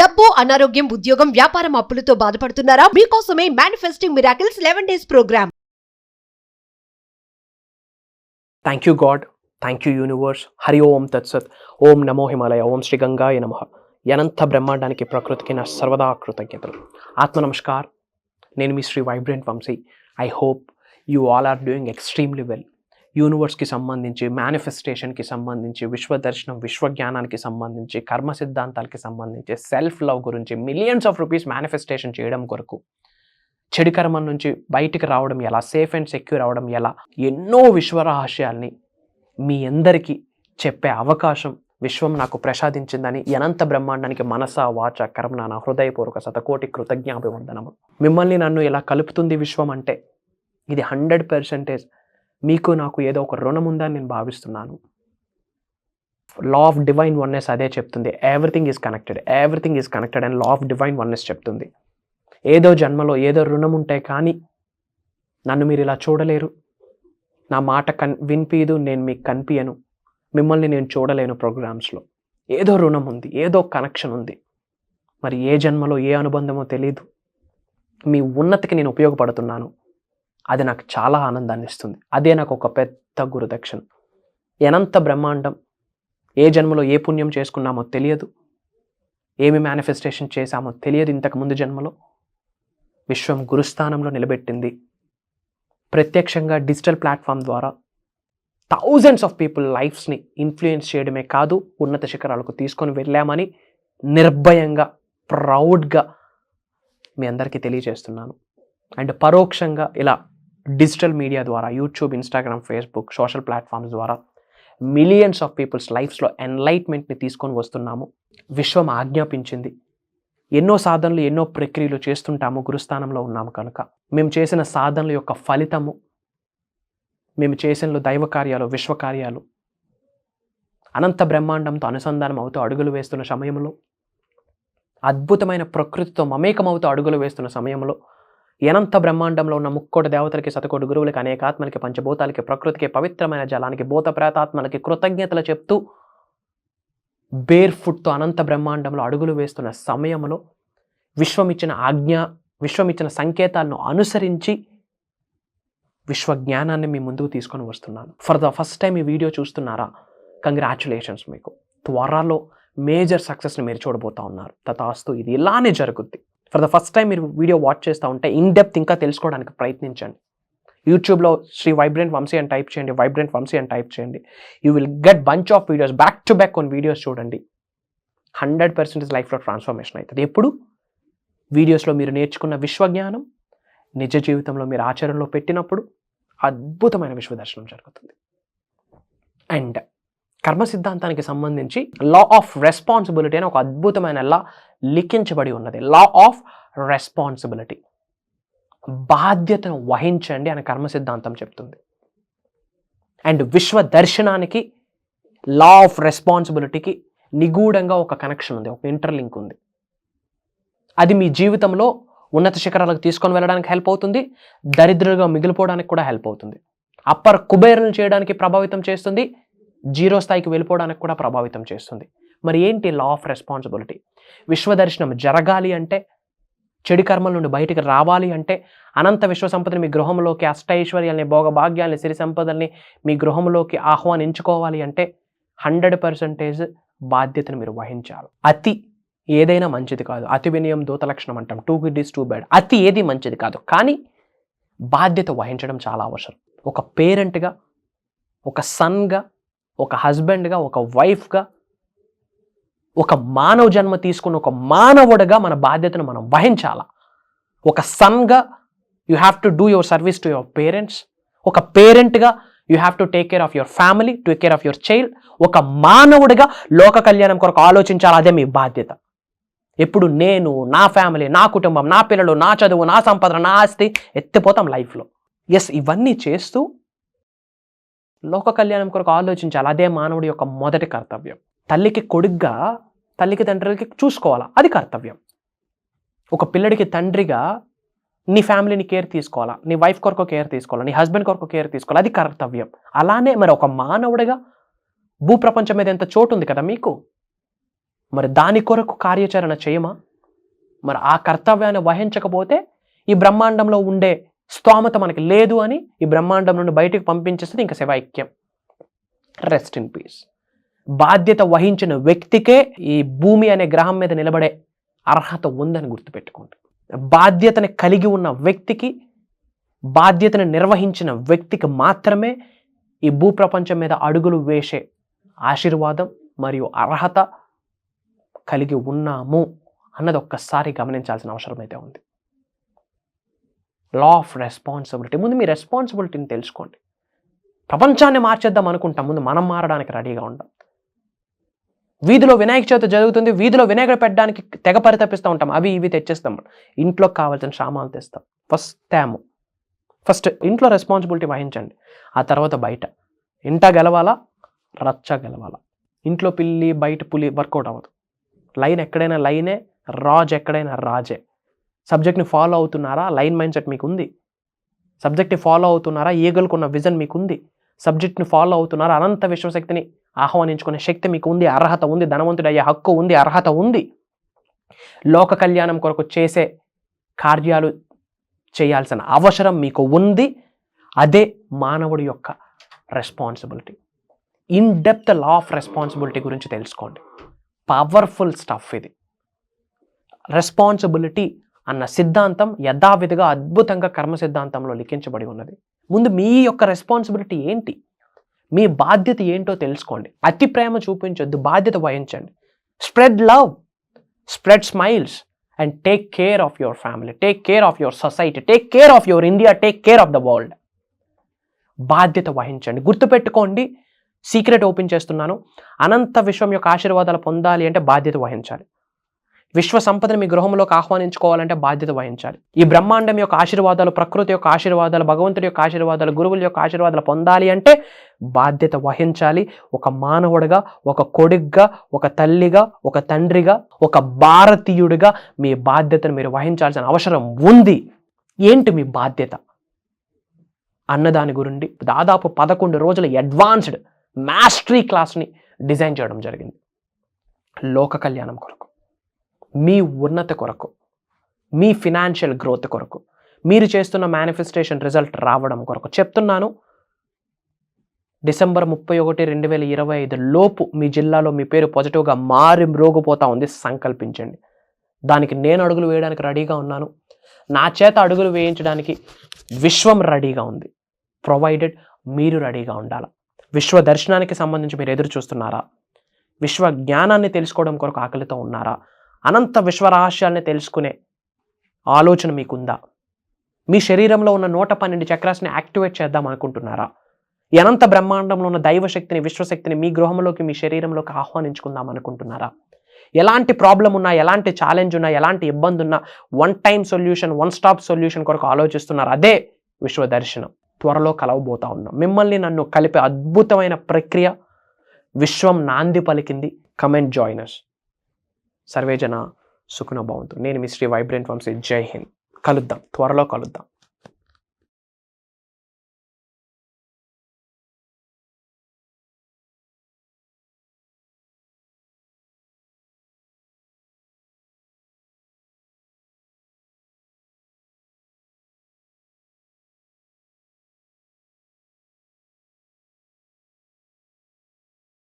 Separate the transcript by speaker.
Speaker 1: డబ్బు, అనారోగ్యం, ఉద్యోగం, వ్యాపారం, అప్పులతో బాధపడుతున్నారా? మీకోసమే manifesting miracles 11 days programme.
Speaker 2: Thank you God, thank you universe. Hari Om తత్సత్. ఓం నమో హిమాలయ. ఓం శ్రీ గంగాయ నమః. అనంత బ్రహ్మాండానికి, ప్రకృతికి నా సర్వదా కృతజ్ఞతలు. ఆత్మ నమస్కార్. నేను మీ Shri vibrant Vamshi. I hope you all are doing extremely well. యూనివర్స్కి సంబంధించి, మేనిఫెస్టేషన్కి సంబంధించి, విశ్వదర్శనం, విశ్వజ్ఞానానికి సంబంధించి, కర్మ సిద్ధాంతాలకి సంబంధించి, సెల్ఫ్ లవ్ గురించి, మిలియన్స్ ఆఫ్ రూపీస్ మేనిఫెస్టేషన్ చేయడం కొరకు, చెడు కర్మ నుంచి బయటికి రావడం ఎలా, సేఫ్ అండ్ సెక్యూర్ అవడం ఎలా, ఎన్నో విశ్వరహస్యాల్ని మీ అందరికీ చెప్పే అవకాశం విశ్వం నాకు ప్రసాదించిందని అనంత బ్రహ్మాండానికి మనస, వాచ, కర్మణ నా హృదయపూర్వక శతకోటి కృతజ్ఞాభివందనము. మిమ్మల్ని నన్ను ఇలా కలుపుతుంది విశ్వం అంటే ఇది 100% మీకు నాకు ఏదో ఒక రుణం ఉందని నేను భావిస్తున్నాను. లా ఆఫ్ డివైన్ వన్నెస్ అదే చెప్తుంది. Everything is connected and law of divine oneness చెప్తుంది. ఏదో జన్మలో ఏదో రుణం ఉంటే కానీ నన్ను మీరు ఇలా చూడలేరు, నా మాట వినిపించదు, నేను మీకు కనిపించను, మిమ్మల్ని నేను చూడలేను ప్రోగ్రామ్స్లో. ఏదో రుణం ఉంది, ఏదో కనెక్షన్ ఉంది. మరి ఏ జన్మలో ఏ అనుబంధమో తెలియదు. మీ ఉన్నతికి నేను ఉపయోగపడుతున్నాను. అది నాకు చాలా ఆనందాన్ని ఇస్తుంది. అదే నాకు ఒక పెద్ద గురుదక్షిణ. అనంత బ్రహ్మాండం ఏ జన్మలో ఏ పుణ్యం చేసుకున్నామో తెలియదు, ఏమి మేనిఫెస్టేషన్ చేశామో తెలియదు. ఇంతకు ముందు జన్మలో విశ్వం గురుస్థానంలో నిలబెట్టింది. ప్రత్యక్షంగా డిజిటల్ ప్లాట్ఫామ్ ద్వారా థౌజండ్స్ ఆఫ్ పీపుల్ లైఫ్స్ని ఇన్ఫ్లుయెన్స్ చేయడమే కాదు, ఉన్నత శిఖరాలకు తీసుకొని వెళ్ళామని నిర్భయంగా, ప్రౌడ్గా మీ అందరికీ తెలియజేస్తున్నాను. అండ్ పరోక్షంగా ఇలా డిజిటల్ మీడియా ద్వారా, YouTube, Instagram, Facebook, social platforms ద్వారా మిలియన్స్ ఆఫ్ పీపుల్స్ లైఫ్స్లో ఎన్లైట్మెంట్ని తీసుకొని వస్తున్నాము. విశ్వం ఆజ్ఞాపించింది. ఎన్నో సాధనలు, ఎన్నో ప్రక్రియలు చేస్తుంటాము, గురుస్థానంలో ఉన్నాము కనుక మేము చేసిన సాధనల యొక్క ఫలితము, మేము చేసిన దైవ కార్యాలు, విశ్వ కార్యాలు అనంత బ్రహ్మాండంతో అనుసంధానం అవుతూ అడుగులు వేస్తున్న సమయంలో, అద్భుతమైన ప్రకృతితో మమేకమవుతూ అడుగులు వేస్తున్న సమయంలో, అనంత బ్రహ్మాండంలో ఉన్న ముక్కోటి దేవతలకి, శతకోటి గురువులకి, అనేకాత్మలకి, పంచభూతాలకి, ప్రకృతికి, పవిత్రమైన జలానికి, భూత ప్రేతాత్మలకి కృతజ్ఞతలు చెప్తూ బేర్ ఫుట్తో అనంత బ్రహ్మాండంలో అడుగులు వేస్తున్న సమయంలో విశ్వమిచ్చిన ఆజ్ఞ, విశ్వమిచ్చిన సంకేతాలను అనుసరించి విశ్వజ్ఞానాన్ని మీ ముందుకు తీసుకొని వస్తున్నాను. ఫర్ ద ఫస్ట్ టైం ఈ వీడియో చూస్తున్నారా? కంగ్రాచులేషన్స్. మీకు త్వరలో మేజర్ సక్సెస్ని మీరు చూడబోతా ఉన్నారు. తథాస్తు. ఇది ఇలానే జరుగుద్ది. ఫర్ ద ఫస్ట్ టైం మీరు వీడియో వాచ్ చేస్తూ ఉంటే ఇన్ డెప్త్ ఇంకా తెలుసుకోవడానికి ప్రయత్నించండి. యూట్యూబ్లో శ్రీ వైబ్రెంట్ వంశీ అని టైప్ చేయండి, వైబ్రెంట్ వంశీ అని టైప్ చేయండి. You will get bunch of videos, back to back కొన్ని వీడియోస్ చూడండి. 100% లైఫ్లో ట్రాన్స్ఫర్మేషన్ అవుతుంది. ఎప్పుడు వీడియోస్లో మీరు నేర్చుకున్న విశ్వజ్ఞానం నిజ జీవితంలో మీరు ఆచరణలో పెట్టినప్పుడు అద్భుతమైన విశ్వదర్శనం జరుగుతుంది. అండ్ కర్మ సిద్ధాంతానికి సంబంధించి లా ఆఫ్ రెస్పాన్సిబిలిటీ అని ఒక అద్భుతమైన లా లిఖించబడి ఉన్నది. లా ఆఫ్ రెస్పాన్సిబిలిటీ, బాధ్యతను వహించండి అని కర్మ సిద్ధాంతం చెప్తుంది. అండ్ విశ్వ దర్శనానికి, లా ఆఫ్ రెస్పాన్సిబిలిటీకి నిగూఢంగా ఒక కనెక్షన్ ఉంది, ఒక ఇంటర్లింక్ ఉంది. అది మీ జీవితంలో ఉన్నత శిఖరాలకు తీసుకొని వెళ్ళడానికి హెల్ప్ అవుతుంది, దరిద్రులుగా మిగిలిపోవడానికి కూడా హెల్ప్ అవుతుంది. అప్పర్ కుబేరులను చేయడానికి ప్రభావితం చేస్తుంది, జీరో స్థాయికి వెళ్ళిపోవడానికి కూడా ప్రభావితం చేస్తుంది. మరి ఏంటి లా ఆఫ్ రెస్పాన్సిబిలిటీ? విశ్వదర్శనం జరగాలి అంటే, చెడు కర్మల నుండి బయటికి రావాలి అంటే, అనంత విశ్వ సంపదని మీ గృహంలోకి, అష్టైశ్వర్యాల్ని, భోగభాగ్యాల్ని, సిరి సంపదల్ని మీ గృహంలోకి ఆహ్వానించుకోవాలి అంటే 100% బాధ్యతను మీరు వహించాలి. అతి ఏదైనా మంచిది కాదు. అతి వినయం దూత లక్షణం అంటాం. Too good is too bad. అతి ఏది మంచిది కాదు, కానీ బాధ్యత వహించడం చాలా అవసరం. ఒక పేరెంట్గా, ఒక సన్గా, ఒక హస్బెండ్గా, ఒక వైఫ్గా, ఒక మానవ జన్మ తీసుకున్న ఒక మానవుడిగా మన బాధ్యతను మనం వహించాలా. ఒక సన్గా you have to do your service to your parents. ఒక పేరెంట్గా you have to take care of your family, take care of your child. ఒక మానవుడిగా లోక కళ్యాణం కొరకు ఆలోచించాలి. అదే మీ బాధ్యత. ఎప్పుడు నేను, నా ఫ్యామిలీ, నా కుటుంబం, నా పిల్లలు, నా చదువు, నా సంపద, నా ఆస్తి ఎత్తిపోతాం లైఫ్లో. ఎస్, ఇవన్నీ చేస్తూ లోక కళ్యాణం కొరకు ఆలోచించాలి. అదే మానవుడి యొక్క మొదటి కర్తవ్యం. తల్లికి కొడుగ్గా, తల్లికి తండ్రికి చూసుకోవాలా, అది కర్తవ్యం. ఒక పిల్లడికి తండ్రిగా నీ ఫ్యామిలీని కేర్ తీసుకోవాలా, నీ వైఫ్ కొరకు కేర్ తీసుకోవాలా, నీ హస్బెండ్ కొరకు కేర్ తీసుకోవాలి, అది కర్తవ్యం. అలానే మరి ఒక మానవుడిగా భూప్రపంచం మీద ఎంత చోటు ఉంది కదా మీకు, మరి దాని కొరకు కార్యాచరణ చేయమా? మరి ఆ కర్తవ్యాన్ని వహించకపోతే ఈ బ్రహ్మాండంలో ఉండే స్తోమత మనకి లేదు అని ఈ బ్రహ్మాండం నుండి బయటకు పంపించేస్తే ఇంకా శివైక్యం. Rest in peace. బాధ్యత వహించిన వ్యక్తికే ఈ భూమి అనే గ్రహం మీద నిలబడే అర్హత ఉందని గుర్తుపెట్టుకోండి. బాధ్యతని కలిగి ఉన్న వ్యక్తికి, బాధ్యతను నిర్వహించిన వ్యక్తికి మాత్రమే ఈ భూప్రపంచం మీద అడుగులు వేసే ఆశీర్వాదం మరియు అర్హత కలిగి ఉన్నాము అన్నది ఒక్కసారి గమనించాల్సిన అవసరం అయితే ఉంది. Law of responsibility. ముందు మీ రెస్పాన్సిబిలిటీని తెలుసుకోండి. ప్రపంచాన్ని మార్చేద్దాం అనుకుంటాం, ముందు మనం మారడానికి రెడీగా ఉండాం. వీధిలో వినాయక చవితి జరుగుతుంది, వీధిలో వినాయకుడు పెట్టడానికి తెగ పరితపిస్తూ ఉంటాం, అవి ఇవి తెచ్చేస్తాం, ఇంట్లోకి కావాల్సిన సామాన్లు తెస్తాం. ఫస్ట్ ఇంట్లో రెస్పాన్సిబిలిటీ వహించండి, ఆ తర్వాత బయట. ఇంట గెలవాలా, రచ్చ గెలవాలా. ఇంట్లో పిల్లి బయట పులి వర్కౌట్ అవ్వదు. లైన్ ఎక్కడైనా లైనే, రాజ్ ఎక్కడైనా రాజే. సబ్జెక్ట్ని ఫాలో అవుతున్నారా? లైన్ మైండ్ సెట్ మీకు ఉంది. సబ్జెక్ట్ని ఫాలో అవుతున్నారా? ఈగలుకున్న విజన్ మీకు ఉంది. సబ్జెక్ట్ని ఫాలో అవుతున్నారా? అనంత విశ్వశక్తిని ఆహ్వానించుకునే శక్తి మీకు ఉంది, అర్హత ఉంది, ధనవంతుడు అయ్యే హక్కు ఉంది, అర్హత ఉంది. లోక కళ్యాణం కొరకు చేసే కార్యాలు చేయాల్సిన అవసరం మీకు ఉంది. అదే మానవుడి యొక్క responsibility. In depth law of responsibility గురించి తెలుసుకోండి. పవర్ఫుల్ స్టఫ్ ఇది. రెస్పాన్సిబిలిటీ అన్న సిద్ధాంతం యథావిధిగా అద్భుతంగా కర్మ సిద్ధాంతంలో లిఖించబడి ఉన్నది. ముందు మీ యొక్క రెస్పాన్సిబిలిటీ ఏంటి, మీ బాధ్యత ఏంటో తెలుసుకోండి. అతి ప్రేమ చూపించొద్దు, బాధ్యత వహించండి. Spread love, spread smiles and take care of your family, take care of your society, take care of your India, take care of the world. బాధ్యత వహించండి. గుర్తుపెట్టుకోండి, సీక్రెట్ ఓపెన్ చేస్తున్నాను. అనంత విశ్వం యొక్క ఆశీర్వాదాలు పొందాలి అంటే బాధ్యత వహించాలి. విశ్వ సంపదను మీ గృహంలోకి ఆహ్వానించుకోవాలంటే బాధ్యత వహించాలి. ఈ బ్రహ్మాండం యొక్క ఆశీర్వాదాలు, ప్రకృతి యొక్క ఆశీర్వాదాలు, భగవంతుడి యొక్క ఆశీర్వాదాలు, గురువుల యొక్క ఆశీర్వాదాలు పొందాలి అంటే బాధ్యత వహించాలి. ఒక మానవుడిగా, ఒక కొడుగ్గా, ఒక తల్లిగా, ఒక తండ్రిగా, ఒక భారతీయుడిగా మీ బాధ్యతను మీరు వహించాల్సిన అవసరం ఉంది. ఏంటి మీ బాధ్యత అన్నదాని గురించి దాదాపు 11 రోజుల అడ్వాన్స్డ్ మాస్టరీ క్లాస్ని డిజైన్ చేయడం జరిగింది. లోక కళ్యాణం కొరకు, మీ ఉన్నతి కొరకు, మీ ఫినాన్షియల్ గ్రోత్ కొరకు, మీరు చేస్తున్న మేనిఫెస్టేషన్ రిజల్ట్ రావడం కొరకు చెప్తున్నాను. డిసెంబర్ 31, 2025 లోపు మీ జిల్లాలో మీ పేరు పాజిటివ్గా మారి మ్రోగిపోతా ఉంది. సంకల్పించండి. దానికి నేను అడుగులు వేయడానికి రెడీగా ఉన్నాను. నా చేత అడుగులు వేయించడానికి విశ్వం రెడీగా ఉంది. ప్రొవైడెడ్ మీరు రెడీగా ఉండాలి. విశ్వ దర్శనానికి సంబంధించి మీరు ఎదురు చూస్తున్నారా? విశ్వ జ్ఞానాన్ని తెలుసుకోవడం కొరకు ఆకలితో ఉన్నారా? అనంత విశ్వ రహస్యాల్ని తెలుసుకునే ఆలోచన మీకుందా? మీ శరీరంలో ఉన్న 112 చక్రాస్ని యాక్టివేట్ చేద్దాం అనుకుంటున్నారా? ఈ అనంత బ్రహ్మాండంలో ఉన్న దైవశక్తిని, విశ్వశక్తిని మీ గృహంలోకి, మీ శరీరంలోకి ఆహ్వానించుకుందాం అనుకుంటున్నారా? ఎలాంటి ప్రాబ్లం ఉన్నా, ఎలాంటి ఛాలెంజ్ ఉన్నా, ఎలాంటి ఇబ్బంది ఉన్నా one time solution, one stop solution కొరకు ఆలోచిస్తున్నారు. అదే విశ్వ దర్శనం. త్వరలో కలవబోతా ఉన్నాం. మిమ్మల్ని నన్ను కలిపే అద్భుతమైన ప్రక్రియ విశ్వం నాంది పలికింది. Comment joiners. సర్వేజన సుఖనో భవంతు. నేను మీ శ్రీ వైబ్రెంట్ వంశీ. జై హింద్. కలుద్దాం, త్వరలో కలుద్దాం.